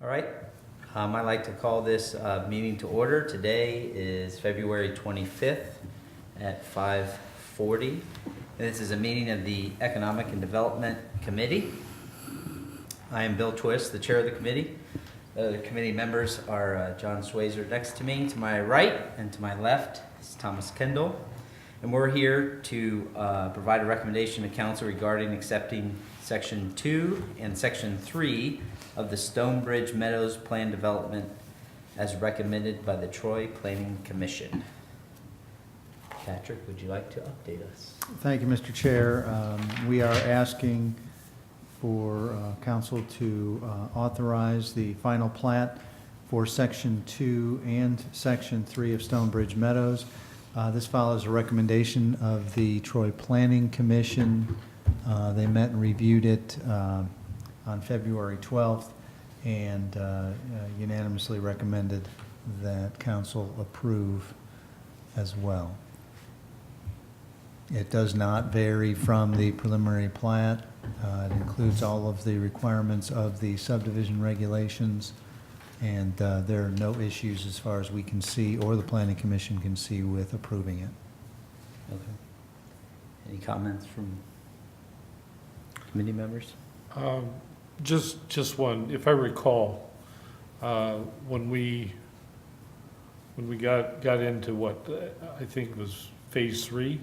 All right, I'd like to call this meeting to order. Today is February 25th at 5:40. This is a meeting of the Economic and Development Committee. I am Bill Twist, the chair of the committee. The committee members are John Swayzer next to me, to my right, and to my left is Thomas Kendall. And we're here to provide a recommendation to council regarding accepting Section 2 and Section 3 of the Stonebridge Meadows Plan Development as recommended by the Troy Planning Commission. Patrick, would you like to update us? Thank you, Mr. Chair. We are asking for council to authorize the final plat for Section 2 and Section 3 of Stonebridge Meadows. This follows a recommendation of the Troy Planning Commission. They met and reviewed it on February 12th and unanimously recommended that council approve as well. It does not vary from the preliminary plat. It includes all of the requirements of the subdivision regulations, and there are no issues as far as we can see or the Planning Commission can see with approving it. Okay. Any comments from committee members? Just one. If I recall, when we got into what I think was phase 3,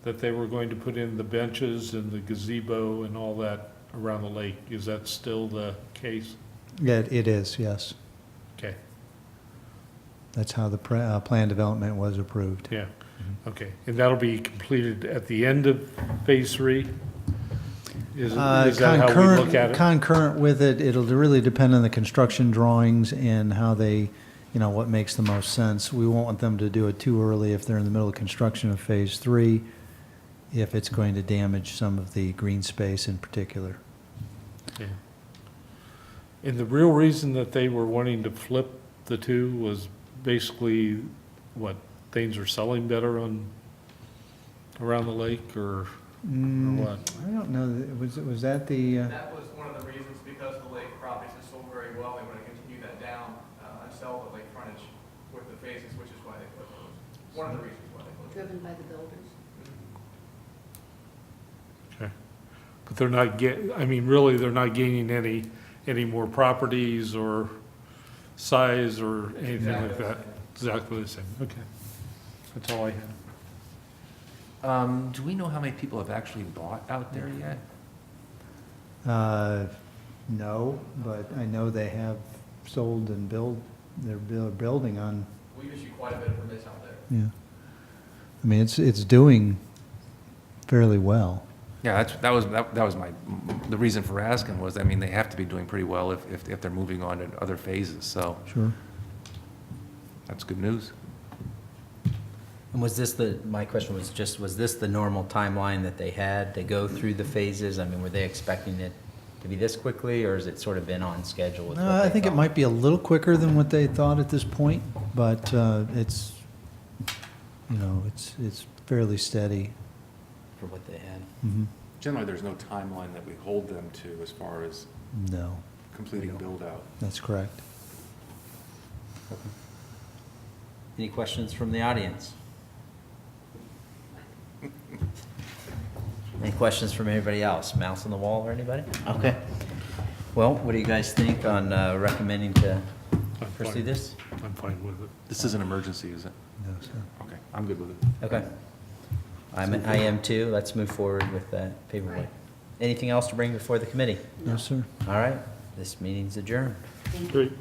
that they were going to put in the benches and the gazebo and all that around the lake. Is that still the case? Yeah, it is, yes. Okay. That's how the plan development was approved. Yeah. Okay. And that'll be completed at the end of phase 3? Is that how we look at it? Concurrent with it, it'll really depend on the construction drawings and how they, what makes the most sense. We won't want them to do it too early if they're in the middle of construction of phase 3, if it's going to damage some of the green space in particular. Yeah. And the real reason that they were wanting to flip the two was basically, what, things are selling better around the lake, or what? I don't know, was that the, That was one of the reasons, because the lake properties have sold very well, they want to continue that down and sell the lake frontage with the phases, which is why they put those. One of the reasons why they put those. Driven by the builders. Okay. But they're not really, they're not gaining any more properties or size or anything like that? Exactly the same, okay. That's all I had. Do we know how many people have actually bought out there yet? no, but I know they have sold and they're building on, We issue quite a bit of permits out there. yeah. I mean, it's doing fairly well. Yeah, that was the reason for asking was, they have to be doing pretty well if they're moving on to other phases, so Sure. that's good news. And was this my question was just, was this the normal timeline that they had to go through the phases? Were they expecting it to be this quickly, or has it sort of been on schedule with what they I think it thought? might be a little quicker than what they thought at this point, but it's, it's fairly steady. For what they had. Mhm. Generally, there's no timeline that we hold them to as far as No, completing build-out. that's correct. Any questions from the audience? Any questions from anybody else? Mouse on the wall or anybody? Okay. Well, what do you guys think on recommending to I'm pursue fine. this? I'm fine with it. This is an emergency, is it? No, sir. Okay, I'm good with it. Okay. I am too. Let's move forward with that paperwork. Anything else to bring before the committee? No, sir. All right, this meeting's adjourned. Thank you. Great.